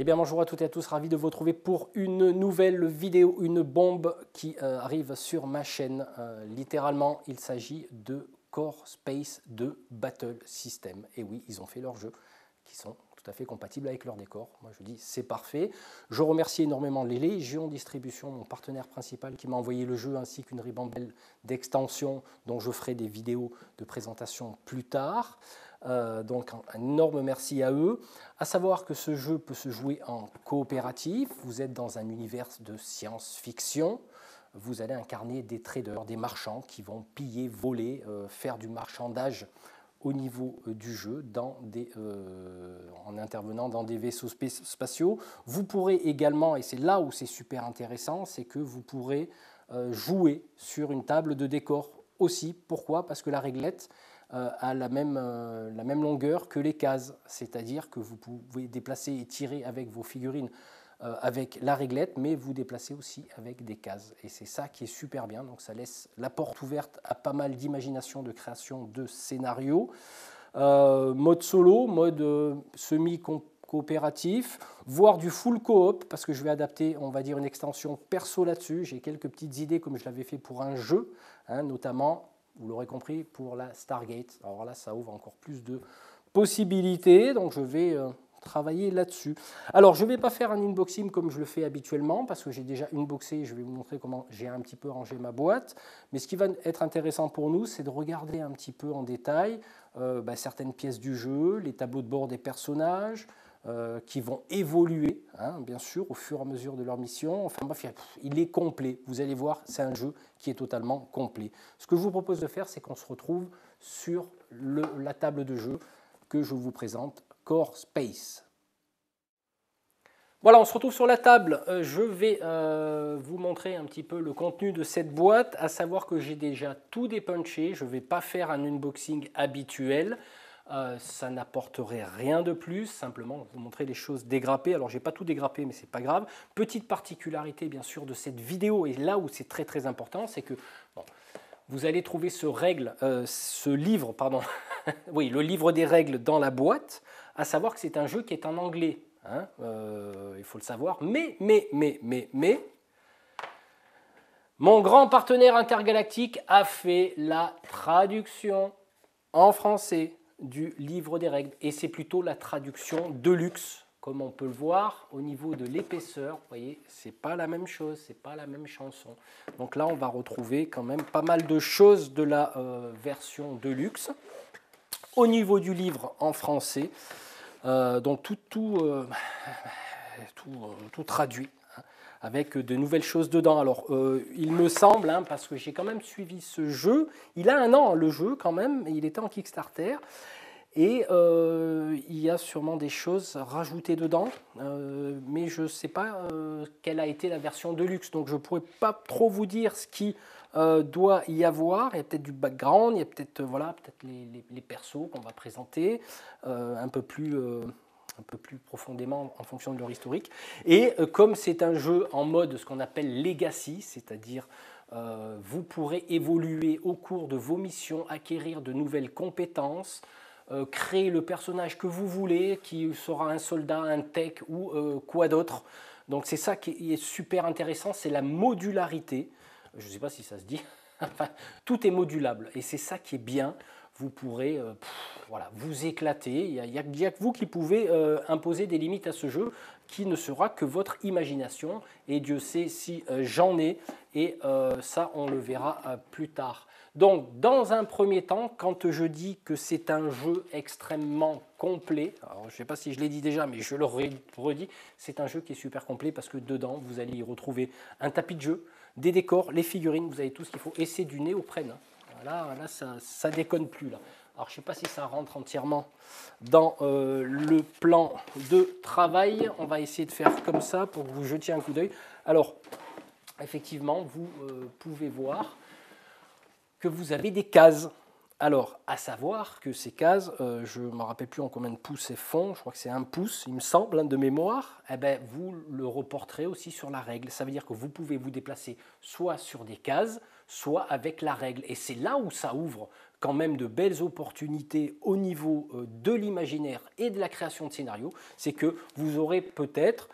Eh bien bonjour à toutes et à tous, ravi de vous retrouver pour une nouvelle vidéo, une bombe qui arrive sur ma chaîne. Littéralement, il s'agit de Core Space 2 Battle System. Et oui, ils ont fait leurs jeux qui sont tout à fait compatibles avec leur décor. Moi je dis c'est parfait. Je remercie énormément les Légions Distribution, mon partenaire principal qui m'a envoyé le jeu ainsi qu'une ribambelle d'extensions dont je ferai des vidéos de présentation plus tard. Donc un énorme merci à eux. À savoir que ce jeu peut se jouer en coopératif. Vous êtes dans un univers de science-fiction. Vous allez incarner des traders, des marchands qui vont piller, voler, faire du marchandage au niveau du jeu en intervenant dans des vaisseaux spatiaux. Vous pourrez également, et c'est là où c'est super intéressant, c'est que vous pourrez jouer sur une table de décor aussi. Pourquoi? Parce que la réglette a la même longueur que les cases, c'est-à-dire que vous pouvez déplacer et tirer avec vos figurines avec la réglette, mais vous déplacez aussi avec des cases. Et c'est ça qui est super bien, donc ça laisse la porte ouverte à pas mal d'imagination, de création de scénarios. Mode solo, mode semi-coopératif, voire du full coop, parce que je vais adapter, on va dire, une extension perso là-dessus. J'ai quelques petites idées comme je l'avais fait pour un jeu, notamment, vous l'aurez compris, pour la Stargate. Alors là, ça ouvre encore plus de possibilités, donc je vais travailler là-dessus. Alors, je ne vais pas faire un unboxing comme je le fais habituellement, parce que j'ai déjà unboxé, je vais vous montrer comment j'ai un petit peu rangé ma boîte. Mais ce qui va être intéressant pour nous, c'est de regarder un petit peu en détail certaines pièces du jeu, les tableaux de bord des personnages, qui vont évoluer, bien sûr, au fur et à mesure de leur mission. Enfin bref, il est complet. Vous allez voir, c'est un jeu qui est totalement complet. Ce que je vous propose de faire, c'est qu'on se retrouve sur la table de jeu que je vous présente, Core Space. Voilà, on se retrouve sur la table. Je vais vous montrer un petit peu le contenu de cette boîte, à savoir que j'ai déjà tout dépunché. Je ne vais pas faire un unboxing habituel. Ça n'apporterait rien de plus, simplement vous montrer les choses dégrappées. Alors, je n'ai pas tout dégrappé, mais ce n'est pas grave. Petite particularité, bien sûr, de cette vidéo, et là où c'est très très important, c'est que vous allez trouver ce livre, oui, le livre des règles dans la boîte, à savoir que c'est un jeu qui est en anglais. Il faut le savoir, mais, mon grand partenaire intergalactique a fait la traduction en français du livre des règles, et c'est plutôt la traduction de luxe, comme on peut le voir au niveau de l'épaisseur. Vous voyez, c'est pas la même chose, c'est pas la même chanson. Donc là, on va retrouver quand même pas mal de choses de la version de luxe. Au niveau du livre en français, donc tout traduit, avec de nouvelles choses dedans. Alors, il me semble, parce que j'ai quand même suivi ce jeu, il a 1 an le jeu quand même, il était en Kickstarter, et il y a sûrement des choses rajoutées dedans, mais je ne sais pas quelle a été la version de luxe, donc je ne pourrais pas trop vous dire ce qui doit y avoir. Il y a peut-être du background, il y a peut-être les persos qu'on va présenter un peu plus profondément en fonction de leur historique. Et comme c'est un jeu en mode ce qu'on appelle legacy, c'est-à-dire vous pourrez évoluer au cours de vos missions, acquérir de nouvelles compétences, créer le personnage que vous voulez, qui sera un soldat, un tech ou quoi d'autre. Donc c'est ça qui est super intéressant, c'est la modularité. Je ne sais pas si ça se dit. Enfin, tout est modulable et c'est ça qui est bien. Vous pourrez vous éclater. Il n'y a que vous qui pouvez imposer des limites à ce jeu, qui ne sera que votre imagination. Et Dieu sait si j'en ai, et ça, on le verra plus tard. Donc, dans un premier temps, quand je dis que c'est un jeu extrêmement complet, alors je ne sais pas si je l'ai dit déjà, mais je le redis, c'est un jeu qui est super complet parce que dedans, vous allez y retrouver un tapis de jeu, des décors, les figurines, vous avez tout ce qu'il faut, et c'est du néoprène. Là, ça déconne plus. Là. Alors, je ne sais pas si ça rentre entièrement dans le plan de travail. On va essayer de faire comme ça pour que vous jetiez un coup d'œil. Alors, effectivement, vous pouvez voir que vous avez des cases. Alors, à savoir que ces cases, je ne me rappelle plus en combien de pouces elles font, je crois que c'est 1 pouce, il me semble, de mémoire, vous le reporterez aussi sur la règle. Ça veut dire que vous pouvez vous déplacer soit sur des cases, soit avec la règle. Et c'est là où ça ouvre quand même de belles opportunités au niveau de l'imaginaire et de la création de scénarios, c'est que vous aurez peut-être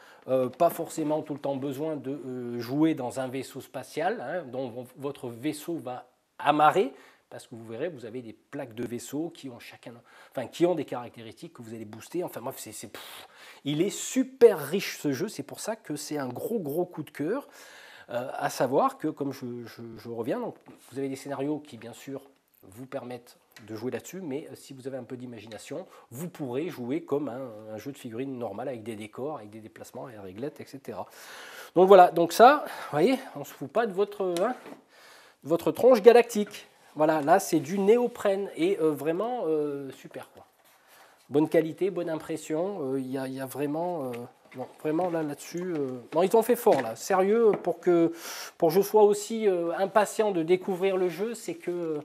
pas forcément tout le temps besoin de jouer dans un vaisseau spatial, hein, dont votre vaisseau va amarrer, parce que vous verrez, vous avez des plaques de vaisseaux qui ont qui ont des caractéristiques que vous allez booster. Enfin bref, il est super riche ce jeu, c'est pour ça que c'est un gros coup de cœur. À savoir que, comme je reviens, donc, vous avez des scénarios qui, bien sûr, vous permettent de jouer là-dessus, mais si vous avez un peu d'imagination, vous pourrez jouer comme un jeu de figurines normal, avec des décors, avec des déplacements, des réglettes, etc. Donc voilà, donc ça, vous voyez, on ne se fout pas de votre tronche galactique. Voilà, là, c'est du néoprène, et vraiment super, quoi. Bonne qualité, bonne impression, il y a vraiment... Non, vraiment là-dessus, non, ils ont fait fort là, sérieux, pour que je sois aussi impatient de découvrir le jeu, c'est que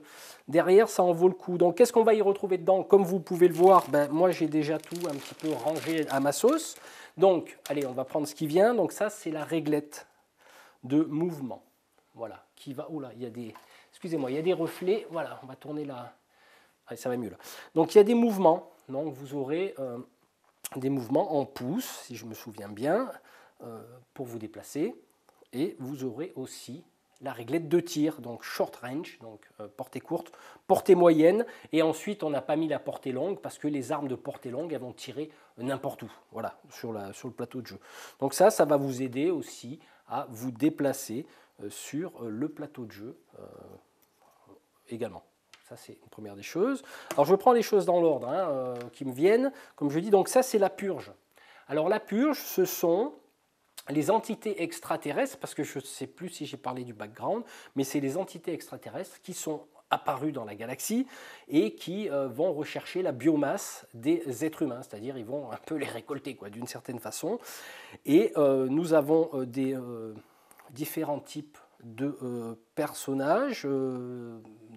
derrière ça en vaut le coup. Donc qu'est-ce qu'on va y retrouver dedans? Comme vous pouvez le voir, ben, moi j'ai déjà tout un petit peu rangé à ma sauce. Donc allez, on va prendre ce qui vient. Donc ça c'est la réglette de mouvement, voilà, qui va, oula, il y a des, excusez-moi, il y a des reflets, voilà, on va tourner là, allez, ça va mieux là. Donc il y a des mouvements, donc vous aurez des mouvements en pouces, si je me souviens bien, pour vous déplacer. Et vous aurez aussi la réglette de tir, donc short range, donc portée courte, portée moyenne. Et ensuite, on n'a pas mis la portée longue parce que les armes de portée longue, elles vont tirer n'importe où, voilà, sur le plateau de jeu. Donc ça va vous aider aussi à vous déplacer sur le plateau de jeu également. Ça, c'est une première des choses. Alors, je prends les choses dans l'ordre qui me viennent. Comme je dis, donc ça, c'est la purge. Alors, la purge, ce sont les entités extraterrestres, parce que je ne sais plus si j'ai parlé du background, mais c'est les entités extraterrestres qui sont apparues dans la galaxie et qui vont rechercher la biomasse des êtres humains, c'est-à-dire ils vont un peu les récolter, quoi, d'une certaine façon. Et nous avons des différents types de personnages,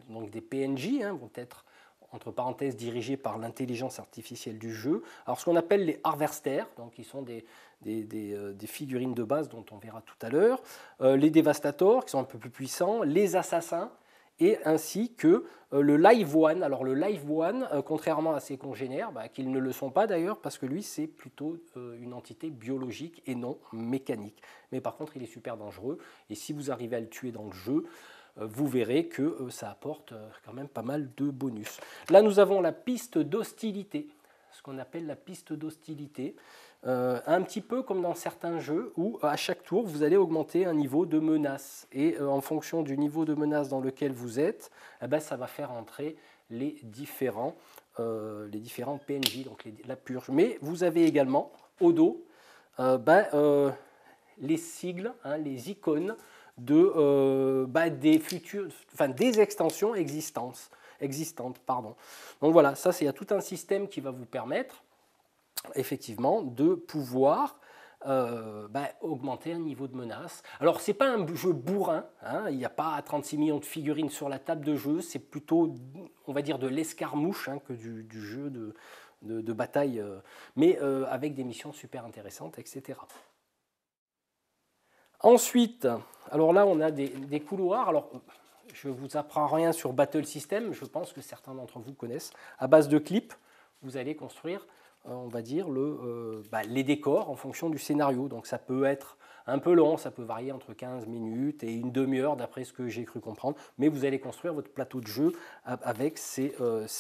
donc des PNJ, vont être entre parenthèses dirigés par l'intelligence artificielle du jeu. Alors ce qu'on appelle les harvesters, donc qui sont des figurines de base dont on verra tout à l'heure, les dévastators qui sont un peu plus puissants, les assassins, et ainsi que le Live One. Alors le Live One, contrairement à ses congénères, qu'ils ne le sont pas d'ailleurs, parce que lui c'est plutôt une entité biologique et non mécanique. Mais par contre il est super dangereux, et si vous arrivez à le tuer dans le jeu, vous verrez que ça apporte quand même pas mal de bonus. Là nous avons la piste d'hostilité, ce qu'on appelle la piste d'hostilité. Un petit peu comme dans certains jeux où à chaque tour vous allez augmenter un niveau de menace, et en fonction du niveau de menace dans lequel vous êtes, ça va faire entrer les différents PNJ, donc la purge. Mais vous avez également au dos les sigles, les icônes des extensions existantes. Donc voilà, il y a tout un système qui va vous permettre effectivement de pouvoir augmenter un niveau de menace. Alors c'est pas un jeu bourrin, il n'y a pas 36 millions de figurines sur la table de jeu, c'est plutôt, on va dire, de l'escarmouche que du jeu de bataille, mais avec des missions super intéressantes, etc. Ensuite, alors là on a des couloirs. Alors je ne vous apprends rien sur Battle System, je pense que certains d'entre vous connaissent. À base de clips, vous allez construire, on va dire, les décors en fonction du scénario. Donc ça peut être un peu long, ça peut varier entre 15 minutes et une demi-heure d'après ce que j'ai cru comprendre, mais vous allez construire votre plateau de jeu avec ces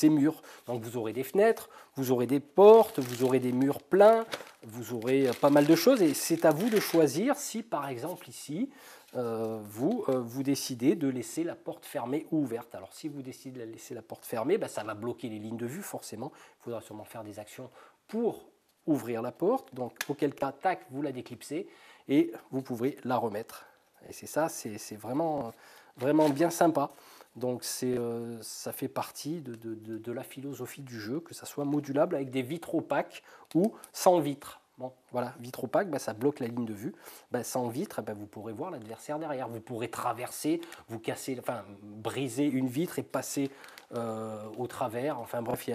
murs. Donc vous aurez des fenêtres, vous aurez des portes, vous aurez des murs pleins, vous aurez pas mal de choses, et c'est à vous de choisir si par exemple ici, vous décidez de laisser la porte fermée ou ouverte. Alors si vous décidez de laisser la porte fermée, ça va bloquer les lignes de vue forcément, il faudra sûrement faire des actions pour ouvrir la porte, donc auquel cas, tac, vous la déclipsez et vous pouvez la remettre. Et c'est ça, c'est vraiment, vraiment bien sympa. Donc ça fait partie de la philosophie du jeu, que ça soit modulable avec des vitres opaques ou sans vitres. Bon, voilà, vitre opaque, ça bloque la ligne de vue. Sans vitre, vous pourrez voir l'adversaire derrière. Vous pourrez traverser, vous casser, enfin, briser une vitre et passer au travers. Enfin bref,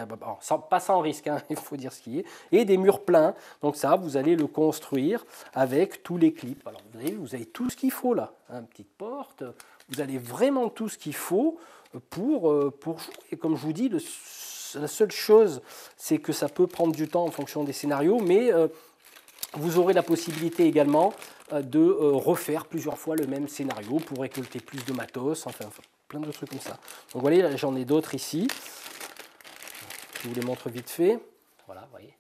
pas sans risque, hein, il faut dire ce qui est. Et des murs pleins. Donc ça, vous allez le construire avec tous les clips. Alors vous avez tout ce qu'il faut là. Une petite porte. Vous avez vraiment tout ce qu'il faut pour jouer. Et comme je vous dis, la seule chose, c'est que ça peut prendre du temps en fonction des scénarios, mais vous aurez la possibilité également de refaire plusieurs fois le même scénario pour récolter plus de matos, enfin plein de trucs comme ça. Donc voilà, j'en ai d'autres ici. Je vous les montre vite fait. Voilà, vous voyez.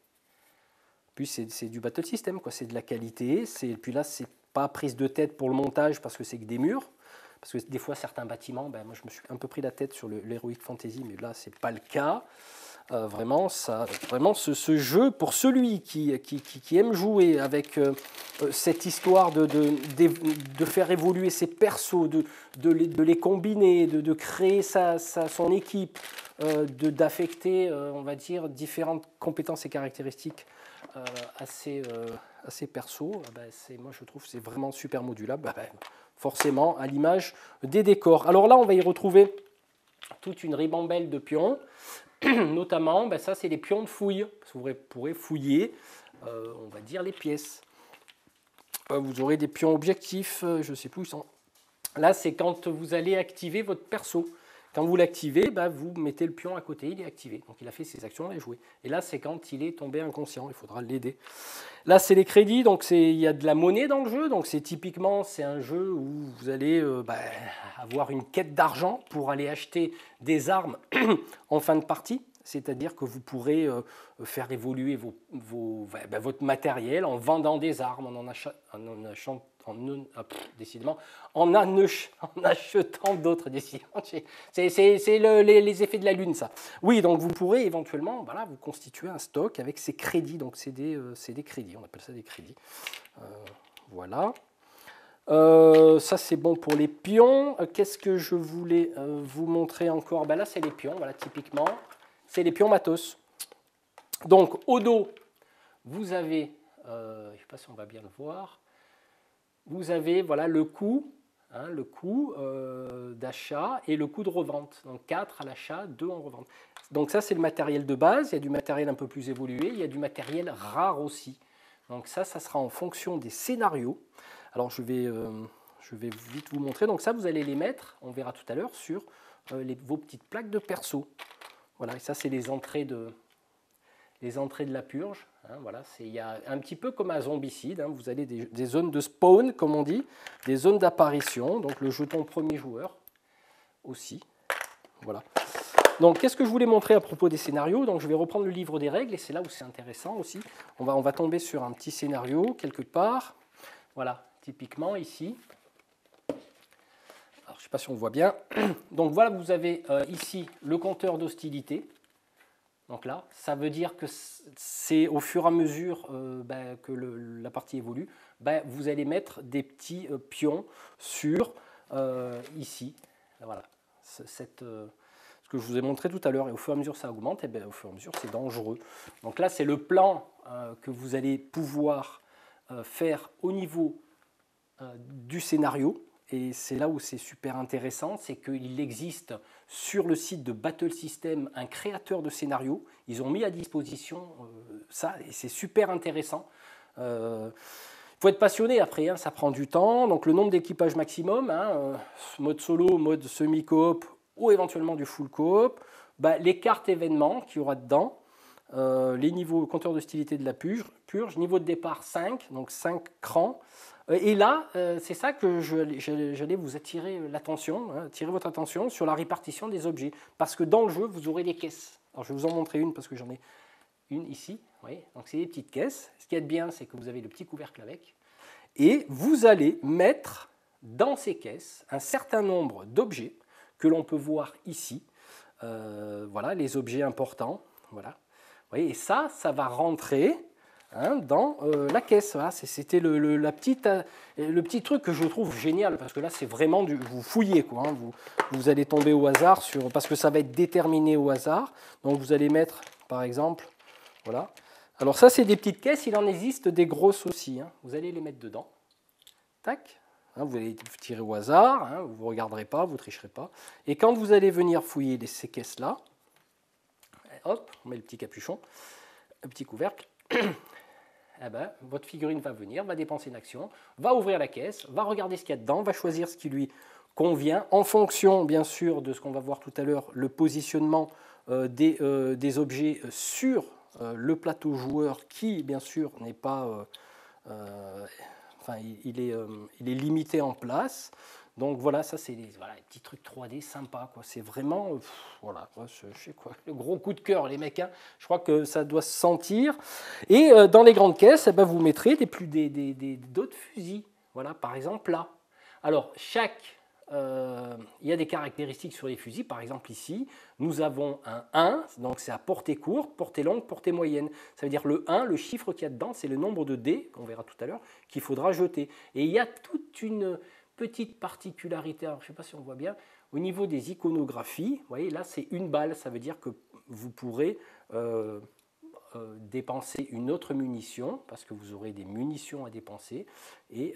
Puis c'est du battle system, quoi. C'est de la qualité. Puis là, c'est pas prise de tête pour le montage parce que c'est que des murs. Parce que des fois, certains bâtiments, moi je me suis un peu pris la tête sur l'Heroic Fantasy, mais là, ce n'est pas le cas. Vraiment, ce jeu, pour celui qui aime jouer avec cette histoire de faire évoluer ses persos, de les combiner, de créer son équipe, d'affecter, on va dire, différentes compétences et caractéristiques à ses persos, moi je trouve que c'est vraiment super modulable. Forcément à l'image des décors. Alors là, on va y retrouver toute une ribambelle de pions, notamment, ça c'est les pions de fouille. Vous pourrez fouiller, on va dire, les pièces. Vous aurez des pions objectifs, je ne sais plus où ils sont. Là, c'est quand vous allez activer votre perso. Quand vous l'activez, vous mettez le pion à côté, il est activé. Donc il a fait ses actions, il a joué. Et là, c'est quand il est tombé inconscient, il faudra l'aider. Là, c'est les crédits, donc il y a de la monnaie dans le jeu. Donc typiquement, c'est un jeu où vous allez avoir une quête d'argent pour aller acheter des armes en fin de partie. C'est-à-dire que vous pourrez faire évoluer votre matériel en vendant des armes, en achetant d'autres, décidément. C'est les effets de la lune, ça. Oui, donc vous pourrez éventuellement vous constituer un stock avec ces crédits. Donc c'est des crédits, on appelle ça des crédits. Voilà. Ça c'est bon pour les pions. Qu'est-ce que je voulais vous montrer encore? Là c'est les pions, voilà, typiquement. C'est les pions matos. Donc au dos, vous avez, je ne sais pas si on va bien le voir, vous avez le coût, d'achat et le coût de revente. Donc 4 à l'achat, 2 en revente. Donc ça c'est le matériel de base, il y a du matériel un peu plus évolué, il y a du matériel rare aussi. Donc ça sera en fonction des scénarios. Alors je vais vite vous montrer. Donc ça vous allez les mettre, on verra tout à l'heure, sur vos petites plaques de perso. Voilà, et ça c'est les entrées de la purge. Voilà, il y a un petit peu comme un zombicide. Vous avez des zones de spawn, comme on dit, des zones d'apparition. Donc le jeton premier joueur aussi. Voilà. Donc qu'est-ce que je voulais montrer à propos des scénarios? Donc je vais reprendre le livre des règles et c'est là où c'est intéressant aussi. On va tomber sur un petit scénario quelque part. Voilà, typiquement ici. Alors, je ne sais pas si on voit bien. Donc voilà, vous avez ici le compteur d'hostilité. Donc là, ça veut dire que c'est au fur et à mesure que la partie évolue, vous allez mettre des petits pions sur ici. Voilà, ce que je vous ai montré tout à l'heure. Et au fur et à mesure ça augmente, et au fur et à mesure c'est dangereux. Donc là, c'est le plan que vous allez pouvoir faire au niveau du scénario. Et c'est là où c'est super intéressant, c'est qu'il existe sur le site de Battle System un créateur de scénario. Ils ont mis à disposition ça et c'est super intéressant. Il faut être passionné après, ça prend du temps. Donc le nombre d'équipages maximum, mode solo, mode semi-coop ou éventuellement du full coop. Les cartes événements qu'il y aura dedans. Les niveaux, compteur d'hostilité de la purge, niveau de départ 5, donc 5 crans. Et là, c'est ça que j'allais vous attirer l'attention, attirer votre attention sur la répartition des objets. Parce que dans le jeu, vous aurez des caisses. Alors je vais vous en montrer une parce que j'en ai une ici. Oui, donc c'est des petites caisses. Ce qui est bien, c'est que vous avez le petit couvercle avec. Et vous allez mettre dans ces caisses un certain nombre d'objets que l'on peut voir ici. Voilà, les objets importants. Voilà. Vous voyez, et ça va rentrer dans la caisse. Voilà, c'était le petit truc que je trouve génial, parce que là, c'est vraiment vous fouillez, quoi. Vous allez tomber au hasard, parce que ça va être déterminé au hasard. Donc, vous allez mettre, par exemple, voilà, Alors ça, c'est des petites caisses, il en existe des grosses aussi. Hein. Vous allez les mettre dedans. Tac. Hein, vous allez tirer au hasard, hein, vous ne regarderez pas, vous ne tricherez pas. Et quand vous allez venir fouiller ces caisses-là, hop, on met le petit capuchon, le petit couvercle, eh ben, votre figurine va venir, va dépenser une action, va ouvrir la caisse, va regarder ce qu'il y a dedans, va choisir ce qui lui convient, en fonction, bien sûr, de ce qu'on va voir tout à l'heure, le positionnement des objets sur le plateau joueur qui, bien sûr, n'est pas... enfin, il est limité en place. Donc voilà, ça c'est des petits trucs 3D sympas. C'est vraiment, voilà, je sais quoi, le gros coup de cœur les mecs. Hein, je crois que ça doit se sentir. Et dans les grandes caisses, eh ben, vous mettrez d'autres fusils. Voilà, par exemple là. Alors il y a des caractéristiques sur les fusils. Par exemple ici, nous avons un 1, donc c'est à portée courte, portée longue, portée moyenne. Ça veut dire le 1, le chiffre qu'il y a dedans, c'est le nombre de dés, qu'on verra tout à l'heure, qu'il faudra jeter. Et il y a toute une petite particularité, alors je ne sais pas si on voit bien, au niveau des iconographies, vous voyez là c'est une balle, ça veut dire que vous pourrez dépenser une autre munition, parce que vous aurez des munitions à dépenser, et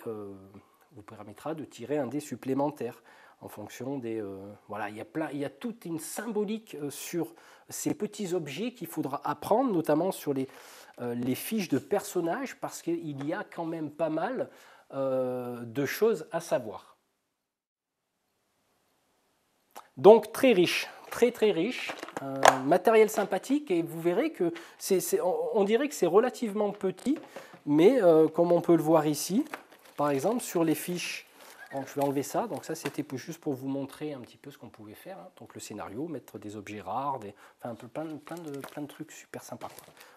vous permettra de tirer un dé supplémentaire en fonction des... voilà, il y a toute une symbolique sur ces petits objets qu'il faudra apprendre, notamment sur les fiches de personnages, parce qu'il y a quand même pas mal de choses à savoir. Donc très riche, très riche, matériel sympathique, et vous verrez que on dirait que c'est relativement petit, mais comme on peut le voir ici, par exemple sur les fiches, donc je vais enlever ça, donc ça c'était juste pour vous montrer un petit peu ce qu'on pouvait faire, hein. Donc le scénario, mettre des objets rares, enfin un peu plein de trucs super sympas.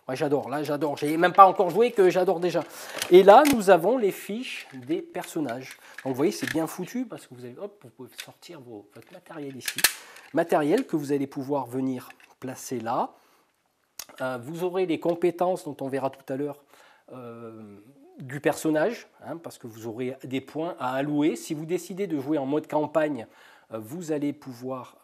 Moi j'adore, là j'adore, j'ai même pas encore joué que j'adore déjà. Et là nous avons les fiches des personnages. Donc vous voyez c'est bien foutu parce que vous pouvez sortir votre matériel ici, matériel que vous allez pouvoir venir placer là. Vous aurez les compétences dont on verra tout à l'heure du personnage, hein, parce que vous aurez des points à allouer. Si vous décidez de jouer en mode campagne, vous allez pouvoir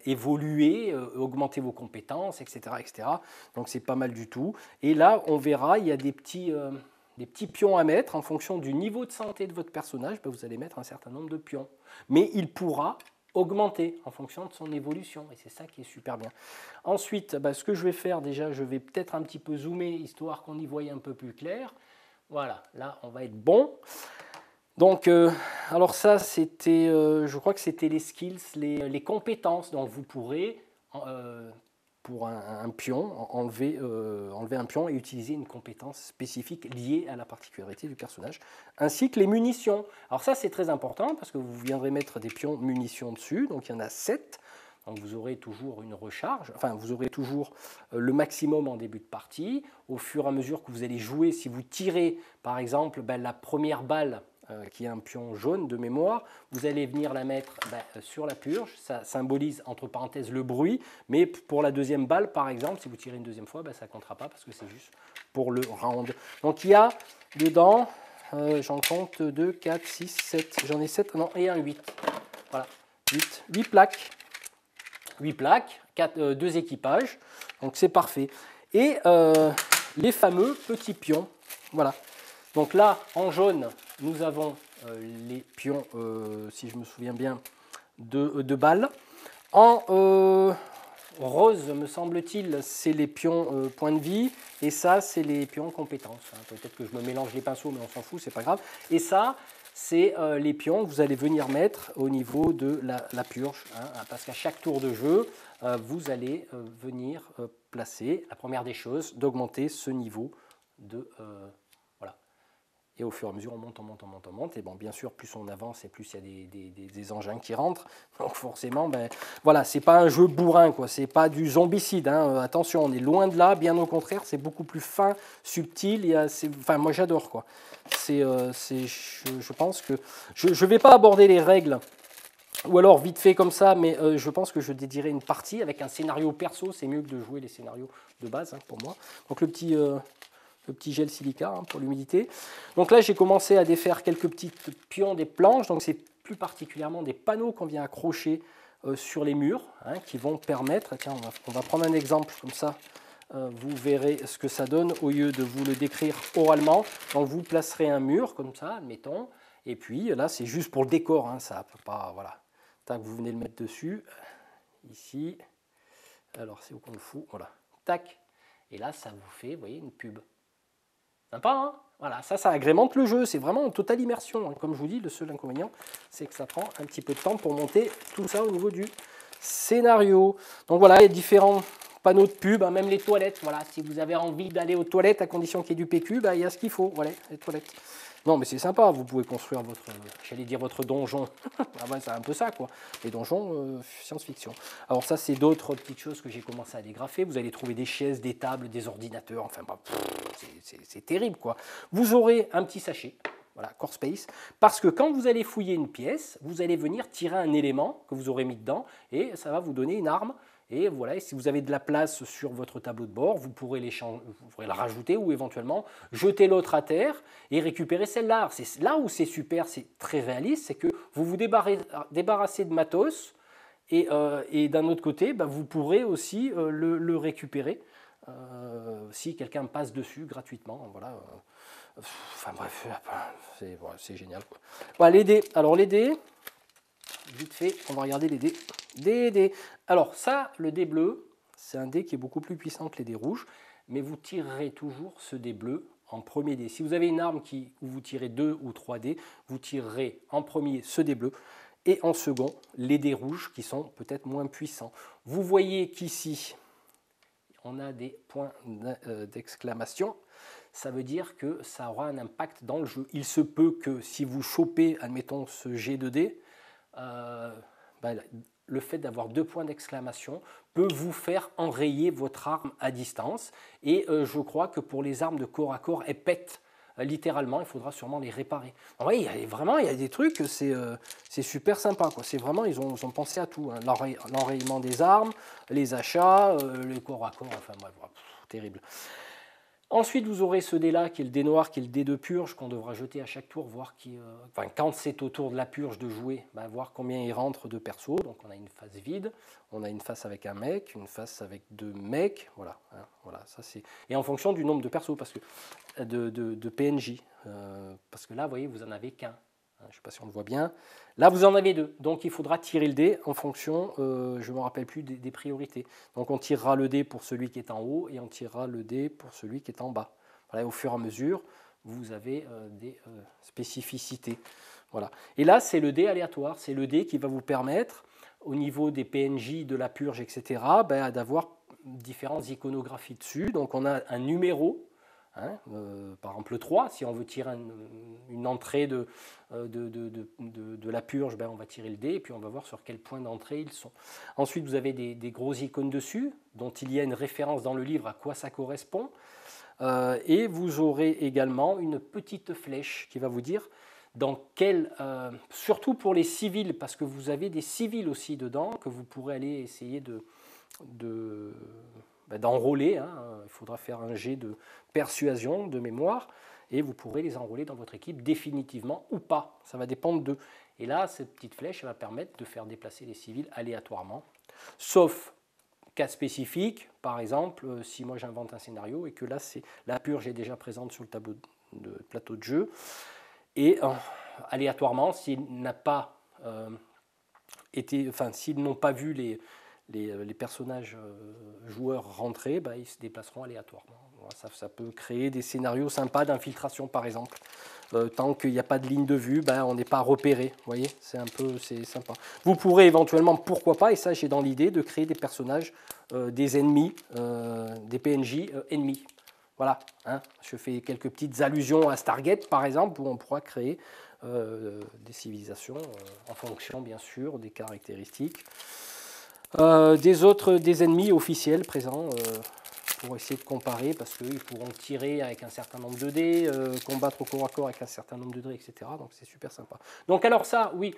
évoluer, augmenter vos compétences, etc. etc. Donc c'est pas mal du tout. Et là, on verra, il y a des petits pions à mettre en fonction du niveau de santé de votre personnage. Vous allez mettre un certain nombre de pions. Mais il pourra augmenter en fonction de son évolution, et c'est ça qui est super bien. Ensuite, ce que je vais faire déjà, je vais peut-être un petit peu zoomer, histoire qu'on y voie un peu plus clair. Voilà, là on va être bon. Donc, alors ça c'était, je crois que c'était les skills, les compétences, donc vous pourrez, pour un pion, enlever un pion et utiliser une compétence spécifique liée à la particularité du personnage, ainsi que les munitions. Alors ça c'est très important parce que vous viendrez mettre des pions munitions dessus, donc il y en a 7. Donc vous aurez toujours une recharge, enfin vous aurez toujours le maximum en début de partie. Au fur et à mesure que vous allez jouer, si vous tirez par exemple la première balle, qui est un pion jaune de mémoire, vous allez venir la mettre sur la purge, ça symbolise entre parenthèses le bruit, mais pour la deuxième balle par exemple, si vous tirez une deuxième fois, ça ne comptera pas parce que c'est juste pour le round. Donc il y a dedans, j'en compte 2, 4, 6, 7, j'en ai 7, non, et un 8. Voilà, 8 plaques. 8 plaques, 2 équipages, donc c'est parfait. Et les fameux petits pions, voilà. Donc là, en jaune, nous avons les pions, si je me souviens bien, de balles. En rose, me semble-t-il, c'est les pions points de vie, et ça, c'est les pions compétences. Hein. Peut-être que je me mélange les pinceaux, mais on s'en fout, c'est pas grave. Et ça, c'est les pions que vous allez venir mettre au niveau de la purge, hein, parce qu'à chaque tour de jeu, vous allez venir placer, la première des choses, d'augmenter ce niveau de... voilà. Et au fur et à mesure, on monte. Et bon, bien sûr, plus on avance et plus il y a des engins qui rentrent. Donc forcément, voilà, c'est pas un jeu bourrin, quoi. C'est pas du zombicide. Hein. Attention, on est loin de là. Bien au contraire, c'est beaucoup plus fin, subtil. Enfin, moi, j'adore, quoi. Je pense que je ne vais pas aborder les règles, ou alors vite fait comme ça, mais je pense que je dédierai une partie avec un scénario perso. C'est mieux que de jouer les scénarios de base, hein, pour moi. Donc le petit gel silica, hein, pour l'humidité. Donc là, j'ai commencé à défaire quelques petits pions des planches. Donc c'est plus particulièrement des panneaux qu'on vient accrocher sur les murs, hein, qui vont permettre... Tiens, on va prendre un exemple comme ça. vous verrez ce que ça donne au lieu de vous le décrire oralement. Donc vous placerez un mur comme ça, admettons, et puis là c'est juste pour le décor, hein, ça peut pas, voilà. Tac, vous venez le mettre dessus, ici, alors c'est où qu'on le fout, voilà, tac, et là ça vous fait, vous voyez, une pub. Sympa, hein? Voilà, ça agrémente le jeu, c'est vraiment en totale immersion, hein. Comme je vous dis, le seul inconvénient, c'est que ça prend un petit peu de temps pour monter tout ça au niveau du scénario. Donc voilà, il y a différents panneaux de pub, hein, même les toilettes, voilà, si vous avez envie d'aller aux toilettes à condition qu'il y ait du PQ, bah, il y a ce qu'il faut, voilà, les toilettes. Non, mais c'est sympa, vous pouvez construire votre, j'allais dire votre donjon. Ah ben, c'est un peu ça, quoi. Les donjons science-fiction. Alors ça, c'est d'autres petites choses que j'ai commencé à dégrafer. Vous allez trouver des chaises, des tables, des ordinateurs, enfin, bah, c'est terrible, quoi. Vous aurez un petit sachet, voilà, Core Space, parce que quand vous allez fouiller une pièce, vous allez venir tirer un élément que vous aurez mis dedans, et ça va vous donner une arme. Et voilà, si vous avez de la place sur votre tableau de bord, vous pourrez la rajouter ou éventuellement jeter l'autre à terre et récupérer celle-là. C'est là où c'est super, c'est très réaliste, c'est que vous vous débarrassez de matos et d'un autre côté, bah, vous pourrez aussi le récupérer si quelqu'un passe dessus gratuitement. Voilà. Enfin bref, c'est génial, quoi. Voilà, les dés. Alors les dés, vite fait, on va regarder les dés. Dés. Alors ça, le dé bleu, c'est un dé qui est beaucoup plus puissant que les dés rouges, mais vous tirerez toujours ce dé bleu en premier dé. Si vous avez une arme où vous tirez 2 ou 3 dés, vous tirerez en premier ce dé bleu et en second les dés rouges qui sont peut-être moins puissants. Vous voyez qu'ici, on a des points d'exclamation. Ça veut dire que ça aura un impact dans le jeu. Il se peut que si vous chopez, admettons, ce jet de dés, le fait d'avoir 2 points d'exclamation peut vous faire enrayer votre arme à distance. Et je crois que pour les armes de corps à corps, elles pètent littéralement, il faudra sûrement les réparer. Oui, il y a des trucs, c'est super sympa, quoi. C'est vraiment, ils ont pensé à tout, hein. L'enrayement des armes, les achats, les corps à corps, enfin bref, terrible. Ensuite, vous aurez ce dé-là, qui est le dé noir, qui est le dé de purge, qu'on devra jeter à chaque tour, voir quand c'est au tour de la purge de jouer, voir combien il rentre de persos. Donc on a une face vide, on a une face avec un mec, une face avec 2 mecs, voilà, hein, voilà, ça c'est. Et en fonction du nombre de persos, parce que de PNJ, parce que là, vous voyez, vous en avez qu'un. Je ne sais pas si on le voit bien. Là, vous en avez 2. Donc, il faudra tirer le dé en fonction, je ne me rappelle plus, des priorités. Donc, on tirera le dé pour celui qui est en haut et on tirera le dé pour celui qui est en bas. Voilà, au fur et à mesure, vous avez des spécificités. Voilà. Et là, c'est le dé aléatoire. C'est le dé qui va vous permettre, au niveau des PNJ, de la purge, etc., d'avoir différentes iconographies dessus. Donc, on a un numéro. Hein, par exemple le 3, si on veut tirer une entrée de la purge, on va tirer le dé et puis on va voir sur quel point d'entrée ils sont. Ensuite, vous avez des grosses icônes dessus, dont il y a une référence dans le livre à quoi ça correspond. Et vous aurez également une petite flèche qui va vous dire dans quel, surtout pour les civils, parce que vous avez des civils aussi dedans, que vous pourrez aller essayer d'enrôler, hein. Il faudra faire un jet de persuasion, de mémoire, et vous pourrez les enrôler dans votre équipe définitivement ou pas. Ça va dépendre d'eux. Et là, cette petite flèche va permettre de faire déplacer les civils aléatoirement, sauf cas spécifique, par exemple, si moi j'invente un scénario et que là, la purge est déjà présente sur le plateau de jeu, et aléatoirement, s'ils n'ont pas s'ils n'ont pas vu les personnages joueurs rentrer, ils se déplaceront aléatoirement. Ça peut créer des scénarios sympas d'infiltration, par exemple. Tant qu'il n'y a pas de ligne de vue, on n'est pas repéré. Vous voyez, c'est sympa. Vous pourrez éventuellement, pourquoi pas, et ça j'ai dans l'idée, de créer des personnages, des ennemis, des PNJ ennemis. Voilà, hein. Je fais quelques petites allusions à Stargate, par exemple, où on pourra créer des civilisations en fonction, bien sûr, des caractéristiques. Des ennemis officiels présents pour essayer de comparer, parce qu'ils pourront tirer avec un certain nombre de dés, combattre au corps à corps avec un certain nombre de dés, etc. Donc c'est super sympa. Donc alors ça, oui,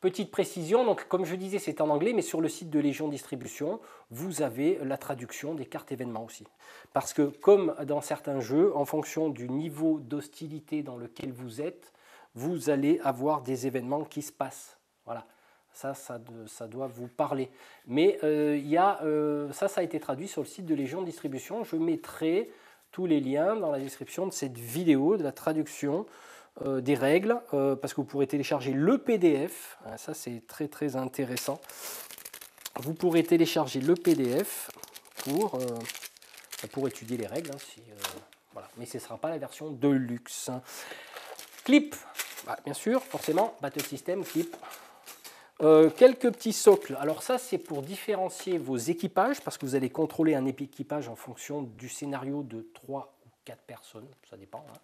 petite précision, donc comme je disais, c'est en anglais, mais sur le site de Légion Distribution, vous avez la traduction des cartes événements aussi. Parce que comme dans certains jeux, en fonction du niveau d'hostilité dans lequel vous êtes, vous allez avoir des événements qui se passent. Voilà. ça doit vous parler. Mais ça a été traduit sur le site de Légion Distribution. Je mettrai tous les liens dans la description de cette vidéo, de la traduction des règles, parce que vous pourrez télécharger le PDF. Ça, c'est très, très intéressant. Vous pourrez télécharger le PDF pour étudier les règles. Voilà. Mais ce ne sera pas la version de luxe. Clip, bien sûr, forcément, Battle System, clip. Quelques petits socles. Alors ça, c'est pour différencier vos équipages, parce que vous allez contrôler un équipage en fonction du scénario de 3 ou 4 personnes, ça dépend. Hein.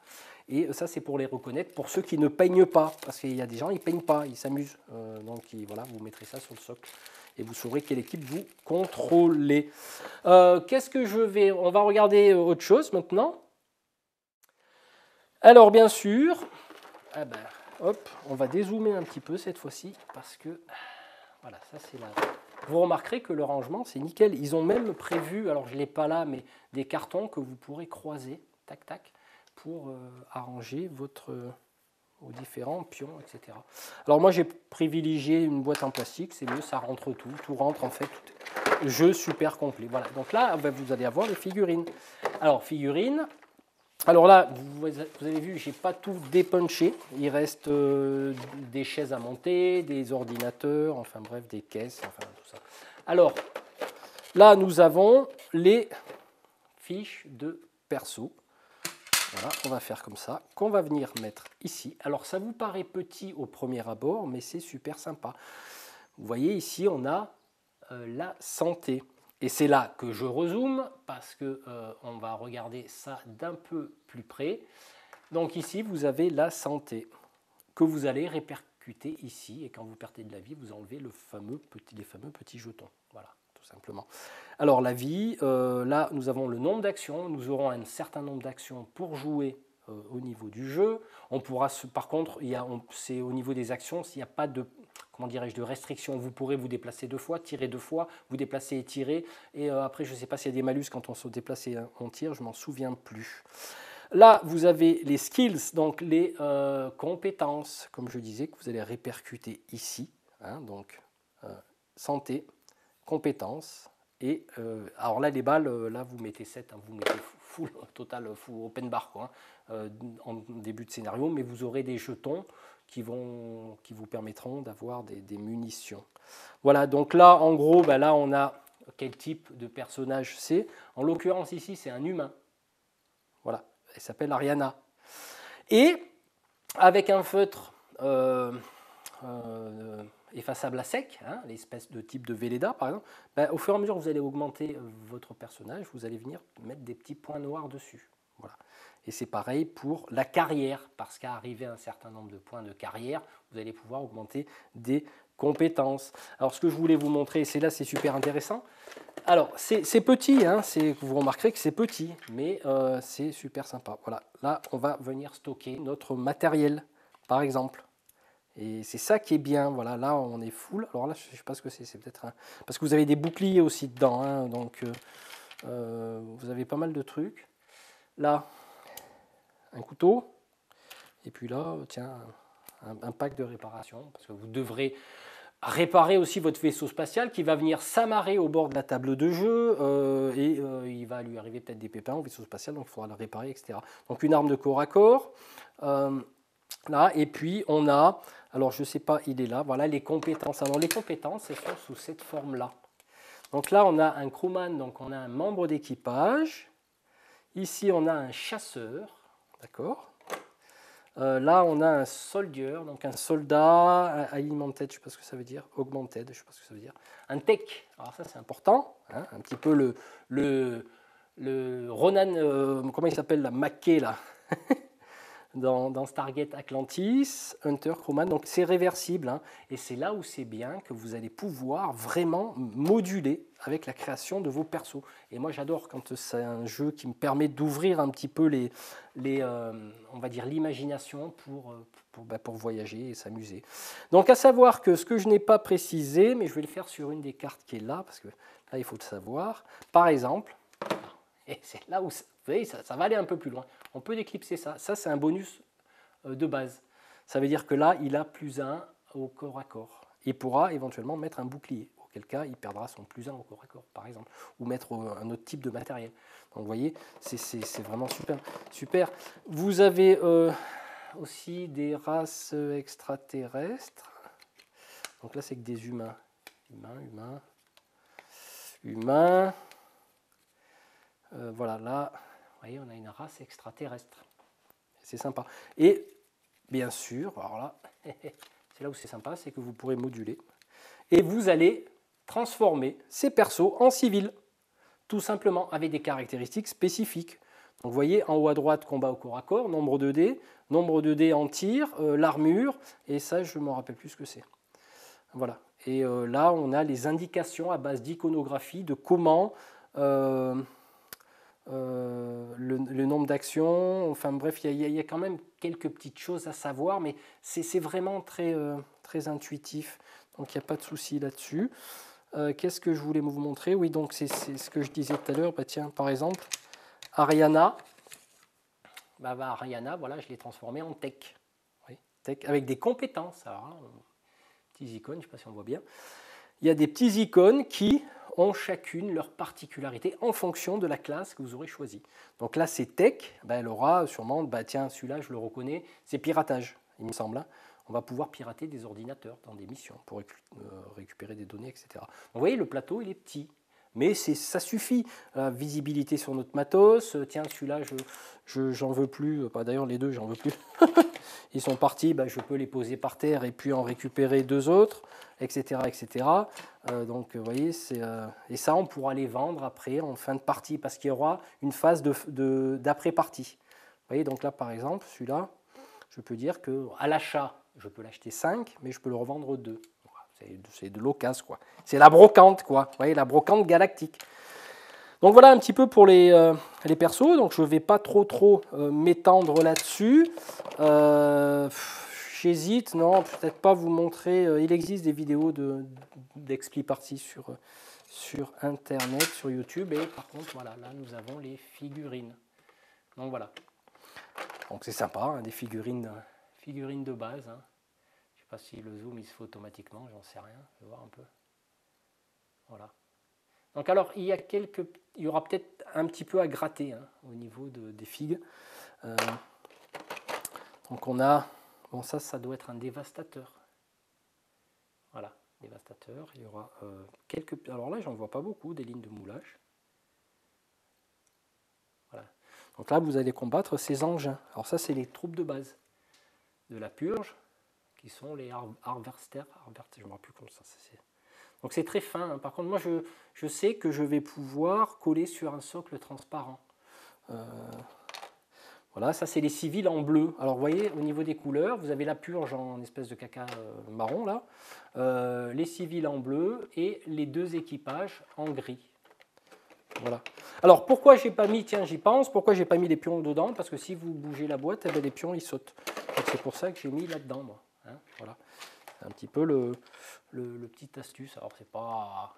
Et ça, c'est pour les reconnaître, pour ceux qui ne peignent pas, parce qu'il y a des gens, ils ne peignent pas, ils s'amusent. Donc voilà, vous mettrez ça sur le socle, et vous saurez quelle équipe vous contrôlez. Qu'est-ce que on va regarder autre chose maintenant. Alors bien sûr, hop, on va dézoomer un petit peu cette fois-ci, parce que, voilà, ça c'est là. Vous remarquerez que le rangement, c'est nickel. Ils ont même prévu, alors je ne l'ai pas là, mais des cartons que vous pourrez croiser, tac, tac, pour arranger vos différents pions, etc. Alors moi, j'ai privilégié une boîte en plastique, c'est mieux, ça rentre tout rentre en fait. Jeu super complet. Voilà, donc là, vous allez avoir les figurines. Alors, figurines. Alors là, vous avez vu, je n'ai pas tout dépunché. Il reste des chaises à monter, des ordinateurs, enfin bref, des caisses, enfin tout ça. Alors, là, nous avons les fiches de perso. Voilà, on va faire comme ça, qu'on va venir mettre ici. Alors, ça vous paraît petit au premier abord, mais c'est super sympa. Vous voyez, ici, on a la santé. Et c'est là que je rezoome parce qu'on va regarder ça d'un peu plus près. Donc ici, vous avez la santé que vous allez répercuter ici. Et quand vous perdez de la vie, vous enlevez les fameux petits jetons. Voilà, tout simplement. Alors la vie, là, nous avons le nombre d'actions. Nous aurons un certain nombre d'actions pour jouer au niveau du jeu. On pourra, par contre, c'est au niveau des actions, s'il n'y a pas de... comment dirais-je, de restriction. Vous pourrez vous déplacer 2 fois, tirer 2 fois, vous déplacer et tirer. Et après, je ne sais pas s'il y a des malus quand on se déplace et on tire, je ne m'en souviens plus. Là, vous avez les skills, donc les compétences, comme je disais, que vous allez répercuter ici. Hein, donc, santé, compétences. Et alors là, les balles, là, vous mettez 7, hein, vous mettez full, total, full open bar, quoi, hein, en début de scénario, mais vous aurez des jetons qui vous permettront d'avoir des munitions. Voilà, donc là, en gros, là, on a quel type de personnage c'est. En l'occurrence, ici, c'est un humain. Voilà, elle s'appelle Ariana. Et avec un feutre effaçable à sec, hein, l'espèce de type de Velleda, par exemple, au fur et à mesure que vous allez augmenter votre personnage, vous allez venir mettre des petits points noirs dessus. Voilà. Et c'est pareil pour la carrière, parce qu'à arriver à un certain nombre de points de carrière, vous allez pouvoir augmenter des compétences. Alors ce que je voulais vous montrer, et c'est là c'est super intéressant. Alors c'est petit, hein, vous remarquerez que c'est petit, mais c'est super sympa. Voilà, là on va venir stocker notre matériel, par exemple. Et c'est ça qui est bien. Voilà, là on est full. Alors là je ne sais pas ce que c'est peut-être parce que vous avez des boucliers aussi dedans, hein, donc vous avez pas mal de trucs. Là, un couteau, et puis là, tiens, un pack de réparation, parce que vous devrez réparer aussi votre vaisseau spatial qui va venir s'amarrer au bord de la table de jeu, et il va lui arriver peut-être des pépins au vaisseau spatial, donc il faudra le réparer, etc. Donc une arme de corps à corps, là, et puis on a, alors je ne sais pas, il est là, voilà les compétences. Alors les compétences, elles sont sous cette forme-là. Donc là, on a un crewman, donc on a un membre d'équipage. Ici, on a un chasseur, d'accord. Là, on a un soldier, donc un soldat, alimented, je ne sais pas ce que ça veut dire, augmented, je ne sais pas ce que ça veut dire. Un tech, alors ça c'est important, hein, un petit peu le Ronan, comment il s'appelle, la Mackay, là, dans Stargate Atlantis, Hunter, Crewman, donc c'est réversible, hein, et c'est là où c'est bien que vous allez pouvoir vraiment moduler avec la création de vos persos. Et moi j'adore quand c'est un jeu qui me permet d'ouvrir un petit peu on va dire l'imagination pour voyager et s'amuser. Donc à savoir que ce que je n'ai pas précisé, mais je vais le faire sur une des cartes qui est là, parce que là il faut le savoir, par exemple, et c'est là où vous voyez, ça va aller un peu plus loin. On peut déclipser ça. Ça, c'est un bonus de base. Ça veut dire que là, il a +1 au corps à corps. Il pourra éventuellement mettre un bouclier, auquel cas il perdra son +1 au corps à corps, par exemple, ou mettre un autre type de matériel. Donc vous voyez, c'est vraiment super, super. Vous avez aussi des races extraterrestres. Donc là, c'est que des humains. Humains. Voilà, là, vous voyez, on a une race extraterrestre. C'est sympa. Et bien sûr, alors là, c'est là où c'est sympa, c'est que vous pourrez moduler. Et vous allez transformer ces persos en civils, tout simplement, avec des caractéristiques spécifiques. Donc vous voyez, en haut à droite, combat au corps à corps, nombre de dés en tir, l'armure, et ça, je ne me rappelle plus ce que c'est. Voilà. Et là, on a les indications à base d'iconographie de comment le nombre d'actions, enfin bref, il y a quand même quelques petites choses à savoir, mais c'est vraiment très, très intuitif, donc il n'y a pas de souci là-dessus. Qu'est-ce que je voulais vous montrer? Oui, donc c'est ce que je disais tout à l'heure. Bah, tiens, par exemple, Ariana, Ariana, voilà, je l'ai transformée en tech. Oui, tech avec des compétences. Alors, hein, petits icônes, je ne sais pas si on voit bien. Il y a des petits icônes qui ont chacune leur particularité en fonction de la classe que vous aurez choisie. Donc là, c'est tech, elle aura sûrement, tiens, celui-là, je le reconnais, c'est piratage, il me semble. Hein. On va pouvoir pirater des ordinateurs dans des missions pour récupérer des données, etc. Donc, vous voyez, le plateau, il est petit. Mais ça suffit. Visibilité sur notre matos. Tiens, celui-là, j'en veux plus. D'ailleurs, les deux, j'en veux plus. Ils sont partis, je peux les poser par terre et puis en récupérer deux autres, etc. etc. Donc, vous voyez, et ça, on pourra les vendre après en fin de partie parce qu'il y aura une phase d'après-partie. Vous voyez, donc là, par exemple, celui-là, je peux dire qu'à l'achat, je peux l'acheter 5, mais je peux le revendre 2. C'est de l'occasion, quoi. C'est la brocante, quoi. Vous voyez, la brocante galactique. Donc voilà un petit peu pour les persos. Donc je ne vais pas trop m'étendre là-dessus. J'hésite, non, peut-être pas vous montrer. Il existe des vidéos d'ExpliParty sur Internet, sur YouTube. Et par contre, voilà, là nous avons les figurines. Donc voilà. Donc c'est sympa, hein, des figurines de base. Hein. Je ne sais pas si le zoom il se fait automatiquement, j'en sais rien. Je vais voir un peu. Voilà. Donc alors, il y aura peut-être un petit peu à gratter hein, au niveau des figues. Donc on a, bon ça doit être un dévastateur. Voilà, dévastateur. Il y aura quelques, alors là j'en vois pas beaucoup, des lignes de moulage. Voilà. Donc là vous allez combattre ces engins. Alors ça c'est les troupes de base de la purge, qui sont les harvesters. Je ne me rappelle plus comment ça c'est. Donc c'est très fin. Hein. Par contre, moi, je sais que je vais pouvoir coller sur un socle transparent. Voilà, ça c'est les civils en bleu. Alors vous voyez, au niveau des couleurs, vous avez la purge en espèce de caca marron, là. Les civils en bleu et les deux équipages en gris. Voilà. Alors pourquoi j'ai pas mis, tiens j'y pense, pourquoi j'ai pas mis les pions dedans? Parce que si vous bougez la boîte, les pions ils sautent. Donc c'est pour ça que j'ai mis là-dedans, moi. Hein, voilà. C'est un petit peu le petit astuce. Alors c'est pas...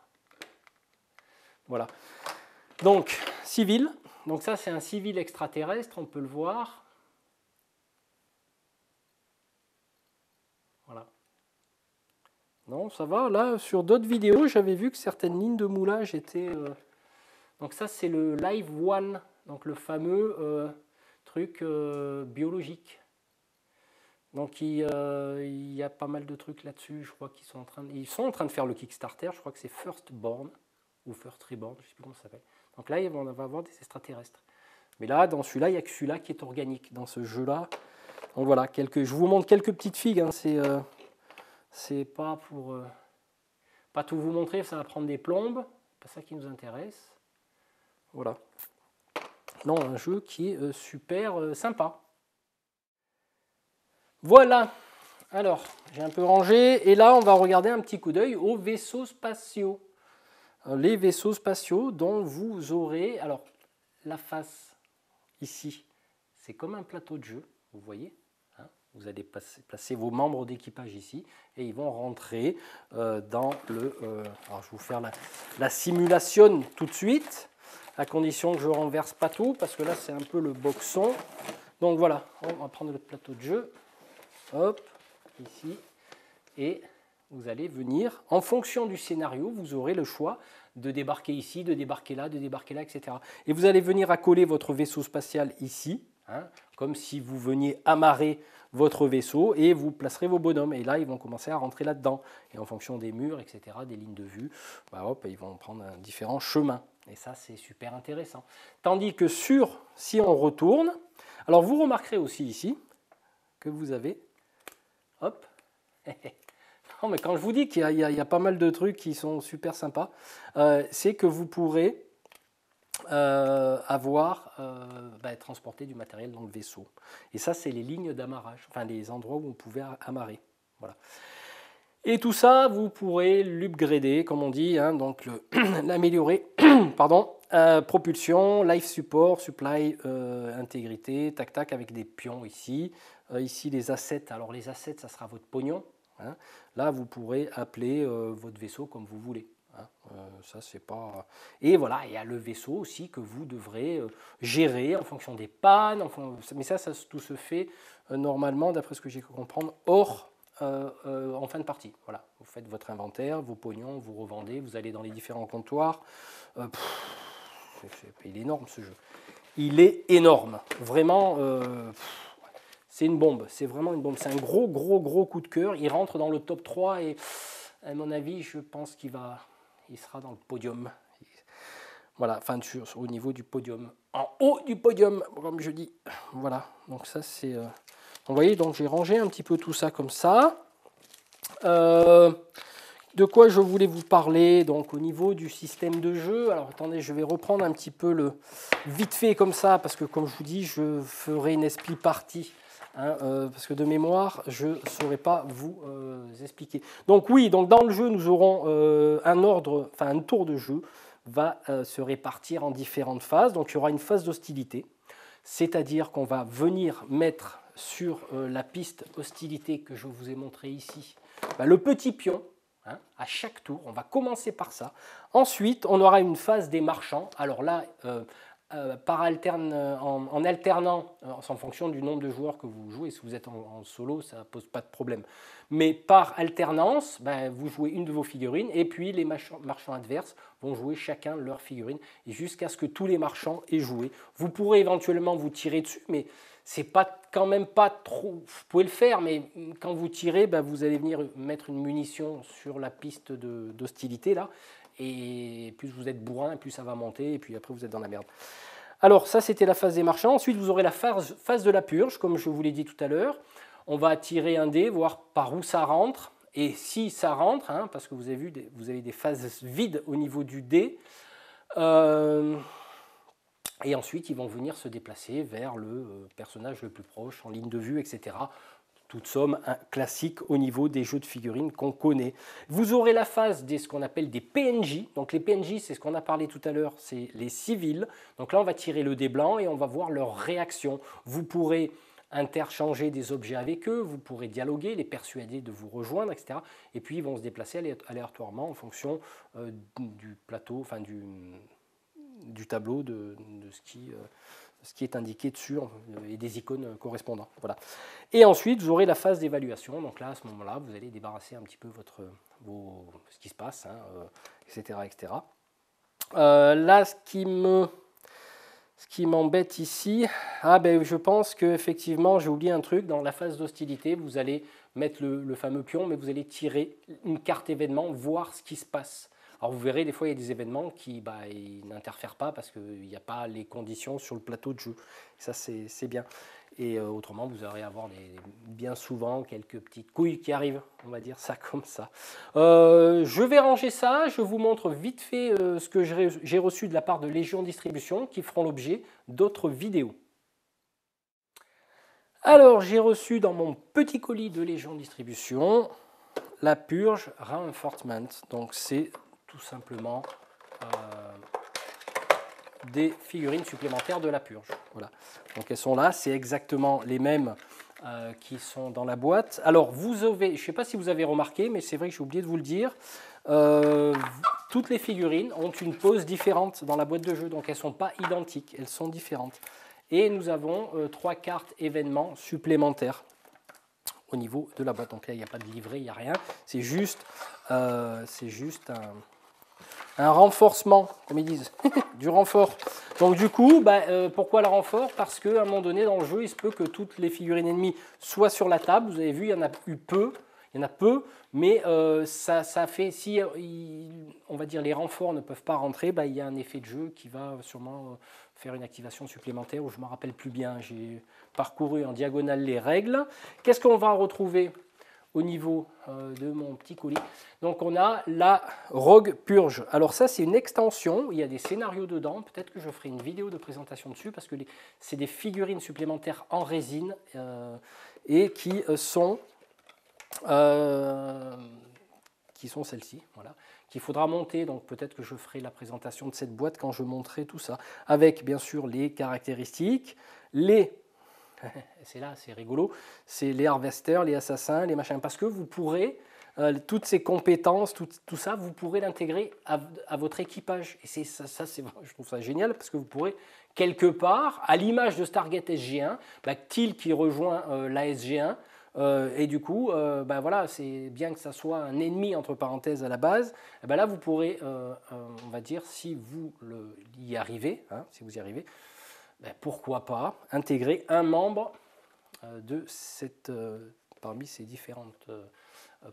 Voilà. Donc, civil. Donc ça c'est un civil extraterrestre, on peut le voir. Voilà. Non, ça va. Là, sur d'autres vidéos, j'avais vu que certaines lignes de moulage étaient... Donc ça c'est le Live One, donc le fameux truc biologique. Donc il y a pas mal de trucs là-dessus, je crois qu'ils sont en train de faire le Kickstarter, je crois que c'est Firstborn, ou First Reborn, je ne sais plus comment ça s'appelle. Donc là, on va avoir des extraterrestres. Mais là, dans celui-là, il n'y a que celui-là qui est organique, dans ce jeu-là. Donc voilà, je vous montre quelques petites figues, hein. C'est pas pour... pas tout vous montrer, ça va prendre des plombes, c'est pas ça qui nous intéresse. Voilà. Non, un jeu qui est super sympa. Voilà, alors j'ai un peu rangé et là on va regarder un petit coup d'œil aux vaisseaux spatiaux. Les vaisseaux spatiaux dont vous aurez, alors la face ici, c'est comme un plateau de jeu, vous voyez, hein, vous allez placer vos membres d'équipage ici et ils vont rentrer dans le... alors je vais vous faire la simulation tout de suite, à condition que je ne renverse pas tout parce que là c'est un peu le boxon. Donc voilà, on va prendre le plateau de jeu. Hop, ici, et vous allez venir, en fonction du scénario, vous aurez le choix de débarquer ici, de débarquer là, etc. Et vous allez venir accoler votre vaisseau spatial ici, hein, comme si vous veniez amarrer votre vaisseau et vous placerez vos bonhommes. Et là, ils vont commencer à rentrer là-dedans. Et en fonction des murs, etc., des lignes de vue, bah hop, ils vont prendre différents chemins. Et ça, c'est super intéressant. Tandis que si on retourne, alors vous remarquerez aussi ici que vous avez, hop, non, mais quand je vous dis qu'il y a pas mal de trucs qui sont super sympas, c'est que vous pourrez transporter du matériel dans le vaisseau. Et ça, c'est les lignes d'amarrage, enfin les endroits où vous pouvez amarrer. Voilà. Et tout ça, vous pourrez l'upgrader, comme on dit, hein, donc l'améliorer. Pardon. Propulsion, life support, supply, intégrité, tac tac, avec des pions ici. Ici, les assets. Alors les assets, ça sera votre pognon. Hein. Là, vous pourrez appeler votre vaisseau comme vous voulez. Hein. Ça, c'est pas... Et voilà, il y a le vaisseau aussi que vous devrez gérer en fonction des pannes. Mais ça tout se fait normalement, d'après ce que j'ai pu comprendre, en fin de partie. Voilà. Vous faites votre inventaire, vos pognons, vous revendez, vous allez dans les différents comptoirs. Il est énorme ce jeu. Il est énorme. Vraiment... c'est une bombe, c'est vraiment une bombe. C'est un gros coup de cœur. Il rentre dans le top 3 et à mon avis, je pense qu'il sera dans le podium. Voilà, enfin au niveau du podium. En haut du podium, comme je dis. Voilà, donc ça c'est... Vous voyez, donc j'ai rangé un petit peu tout ça comme ça. De quoi je voulais vous parler, donc au niveau du système de jeu. Alors attendez, je vais reprendre un petit peu vite fait comme ça, parce que comme je vous dis, je ferai une esprit partie. Hein, parce que de mémoire, je ne saurais pas vous expliquer. Donc oui, donc dans le jeu, nous aurons un tour de jeu va se répartir en différentes phases. Donc il y aura une phase d'hostilité, c'est-à-dire qu'on va venir mettre sur la piste hostilité que je vous ai montré ici, le petit pion. Hein, à chaque tour, on va commencer par ça. Ensuite, on aura une phase des marchands. Alors là, en alternant, en fonction du nombre de joueurs que vous jouez, si vous êtes en solo, ça ne pose pas de problème. Mais par alternance, vous jouez une de vos figurines et puis les marchands adverses vont jouer chacun leur figurine jusqu'à ce que tous les marchands aient joué. Vous pourrez éventuellement vous tirer dessus, mais c'est quand même pas trop... Vous pouvez le faire, mais quand vous tirez, vous allez venir mettre une munition sur la piste d'hostilité là. Et plus vous êtes bourrin, plus ça va monter, et puis après vous êtes dans la merde. Alors ça c'était la phase des marchands. Ensuite vous aurez la phase de la purge, comme je vous l'ai dit tout à l'heure. On va tirer un dé, voir par où ça rentre, et si ça rentre, hein, parce que vous avez vu, vous avez des phases vides au niveau du dé, et ensuite ils vont venir se déplacer vers le personnage le plus proche, en ligne de vue, etc. Toute somme classique au niveau des jeux de figurines qu'on connaît. Vous aurez la phase ce qu'on appelle des PNJ. Donc les PNJ, c'est ce qu'on a parlé tout à l'heure, c'est les civils. Donc là, on va tirer le dé blanc et on va voir leur réaction. Vous pourrez interchanger des objets avec eux, vous pourrez dialoguer, les persuader de vous rejoindre, etc. Et puis, ils vont se déplacer aléatoirement en fonction du plateau, enfin du tableau de ce qui est indiqué dessus et des icônes correspondantes. Voilà. Et ensuite, vous aurez la phase d'évaluation. Donc là, à ce moment-là, vous allez débarrasser un petit peu ce qui se passe, hein, etc. etc. Là, ce qui m'embête ici, je pense qu'effectivement, j'ai oublié un truc. Dans la phase d'hostilité, vous allez mettre le fameux pion, mais vous allez tirer une carte événement, voir ce qui se passe. Alors vous verrez, des fois, il y a des événements qui ils n'interfèrent pas parce qu'il n'y a pas les conditions sur le plateau de jeu. Ça, c'est bien. Et autrement, vous allez avoir bien souvent quelques petites couilles qui arrivent, on va dire ça comme ça. Je vais ranger ça, je vous montre vite fait ce que j'ai reçu de la part de Légion Distribution qui feront l'objet d'autres vidéos. Alors, j'ai reçu dans mon petit colis de Légion Distribution la Purge Reinforcement. Donc, c'est tout simplement des figurines supplémentaires de la Purge. Voilà. Donc elles sont là, c'est exactement les mêmes qui sont dans la boîte. Alors je ne sais pas si vous avez remarqué, mais c'est vrai que j'ai oublié de vous le dire, toutes les figurines ont une pose différente dans la boîte de jeu, donc elles ne sont pas identiques, elles sont différentes. Et nous avons 3 cartes événements supplémentaires au niveau de la boîte. Donc là, il n'y a pas de livret, il n'y a rien. C'est juste un renforcement, comme ils disent, du renfort. Donc du coup, pourquoi le renfort? Parce qu'à un moment donné, dans le jeu, il se peut que toutes les figurines ennemies soient sur la table. Vous avez vu, il y en a eu peu. Il y en a peu, mais ça fait, si on va dire les renforts ne peuvent pas rentrer, il y a un effet de jeu qui va sûrement faire une activation supplémentaire, ou je ne me rappelle plus bien, j'ai parcouru en diagonale les règles. Qu'est-ce qu'on va retrouver au niveau de mon petit colis? Donc on a la Rogue Purge. Alors ça c'est une extension, il y a des scénarios dedans, peut-être que je ferai une vidéo de présentation dessus, parce que c'est des figurines supplémentaires en résine et qui sont celles-ci, voilà, qu'il faudra monter. Donc peut-être que je ferai la présentation de cette boîte quand je montrerai tout ça, avec bien sûr les caractéristiques, c'est là, c'est rigolo, c'est les harvesters, les assassins, les machins, parce que vous pourrez, toutes ces compétences, tout ça, vous pourrez l'intégrer à votre équipage. Et je trouve ça génial, parce que vous pourrez, quelque part, à l'image de Stargate SG1, Teal qui rejoint la SG1, et du coup, voilà, c'est bien que ça soit un ennemi entre parenthèses à la base. Là, vous pourrez, on va dire, si vous y arrivez, pourquoi pas intégrer un membre de parmi ces différentes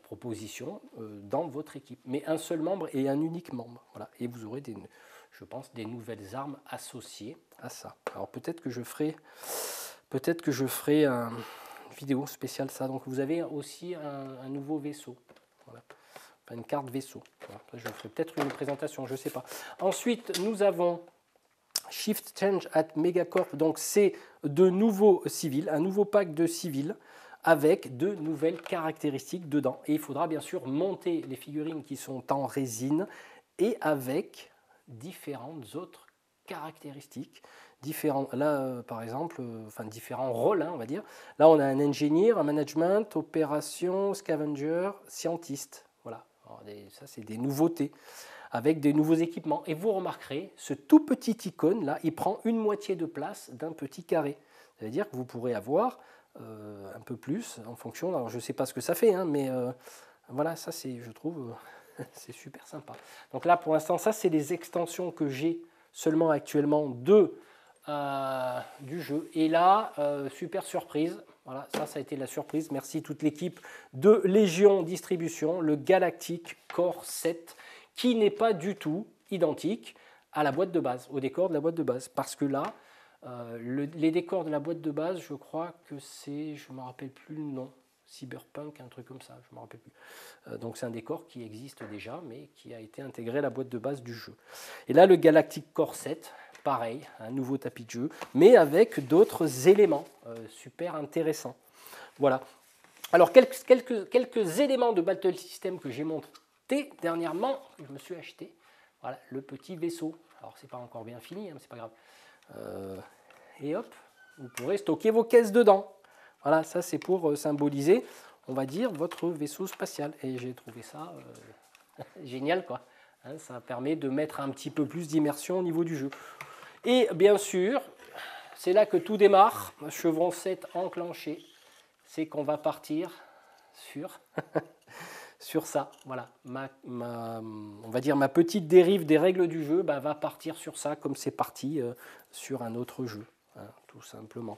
propositions dans votre équipe. Mais un seul membre et un unique membre. Voilà. Et vous aurez, je pense, des nouvelles armes associées à ça. Alors peut-être que je ferai une vidéo spéciale ça. Donc vous avez aussi un nouveau vaisseau. Voilà. Enfin, une carte vaisseau. Voilà. Je ferai peut-être une présentation, je ne sais pas. Ensuite, nous avons Shift Change at Megacorp, donc c'est de nouveaux civils, un nouveau pack de civils avec de nouvelles caractéristiques dedans. Et il faudra bien sûr monter les figurines qui sont en résine et avec différentes autres caractéristiques. Par exemple, différents rôles, on va dire. Là, on a un ingénieur, un management, opération, scavenger, scientiste. Voilà, ça c'est des nouveautés, avec des nouveaux équipements. Et vous remarquerez, ce tout petit icône là, il prend une moitié de place d'un petit carré. Ça veut dire que vous pourrez avoir un peu plus en fonction. Alors je ne sais pas ce que ça fait, mais voilà, ça c'est, je trouve, c'est super sympa. Donc là, pour l'instant, ça c'est les extensions que j'ai seulement actuellement du jeu. Et là, super surprise. Voilà, ça a été la surprise. Merci toute l'équipe de Légion Distribution, le Galactic Core 7, qui n'est pas du tout identique à la boîte de base, au décor de la boîte de base. Parce que là, les décors de la boîte de base, je crois que c'est, je ne me rappelle plus le nom, Cyberpunk, un truc comme ça, je ne me rappelle plus. Donc c'est un décor qui existe déjà, mais qui a été intégré à la boîte de base du jeu. Et là, le Galactic Core 7, pareil, un nouveau tapis de jeu, mais avec d'autres éléments super intéressants. Voilà. Alors, quelques éléments de Battle System que j'ai montré dernièrement, que je me suis acheté. Voilà, le petit vaisseau. Alors, c'est pas encore bien fini, mais c'est pas grave. Et hop, vous pourrez stocker vos caisses dedans. Voilà, ça c'est pour symboliser, on va dire, votre vaisseau spatial. Et j'ai trouvé ça génial, quoi. Hein, ça permet de mettre un petit peu plus d'immersion au niveau du jeu. Et bien sûr, c'est là que tout démarre. Chevron 7 enclenché. C'est qu'on va partir sur ça. Voilà, on va dire ma petite dérive des règles du jeu va partir sur ça, comme c'est parti sur un autre jeu, hein, tout simplement.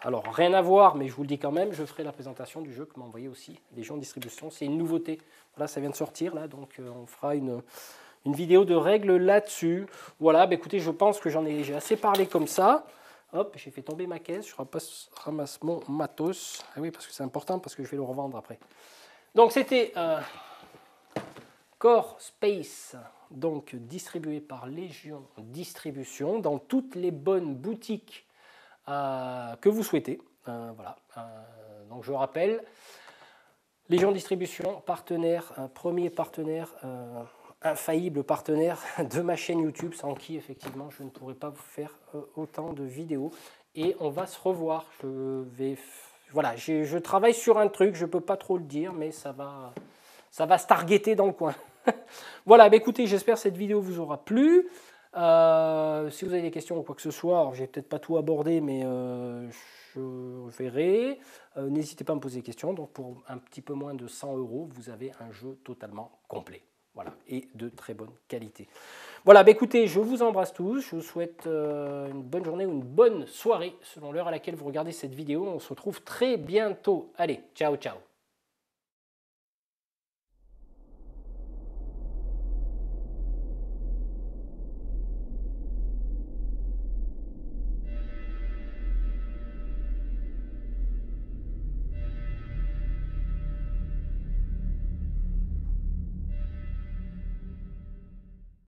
Alors, rien à voir, mais je vous le dis quand même, je ferai la présentation du jeu que m'a envoyé aussi Légion Distribution. C'est une nouveauté. Voilà, ça vient de sortir, là, donc on fera une vidéo de règles là-dessus. Voilà, écoutez, je pense que j'ai assez parlé comme ça. Hop, j'ai fait tomber ma caisse, je ramasse mon matos. Ah oui, parce que c'est important, parce que je vais le revendre après. Donc c'était Core Space, donc distribué par Légion Distribution dans toutes les bonnes boutiques que vous souhaitez. Voilà. Donc je rappelle, Légion Distribution, partenaire, premier partenaire, infaillible partenaire de ma chaîne YouTube, sans qui effectivement je ne pourrais pas vous faire autant de vidéos. Et on va se revoir. Voilà, je travaille sur un truc, je ne peux pas trop le dire, mais ça va stargater dans le coin. Voilà, écoutez, j'espère que cette vidéo vous aura plu. Si vous avez des questions ou quoi que ce soit, alors j'ai peut-être pas tout abordé, mais je verrai. N'hésitez pas à me poser des questions. Donc pour un petit peu moins de 100 €, vous avez un jeu totalement complet. Voilà, et de très bonne qualité. Voilà, bah écoutez, je vous embrasse tous. Je vous souhaite une bonne journée ou une bonne soirée selon l'heure à laquelle vous regardez cette vidéo. On se retrouve très bientôt. Allez, ciao, ciao.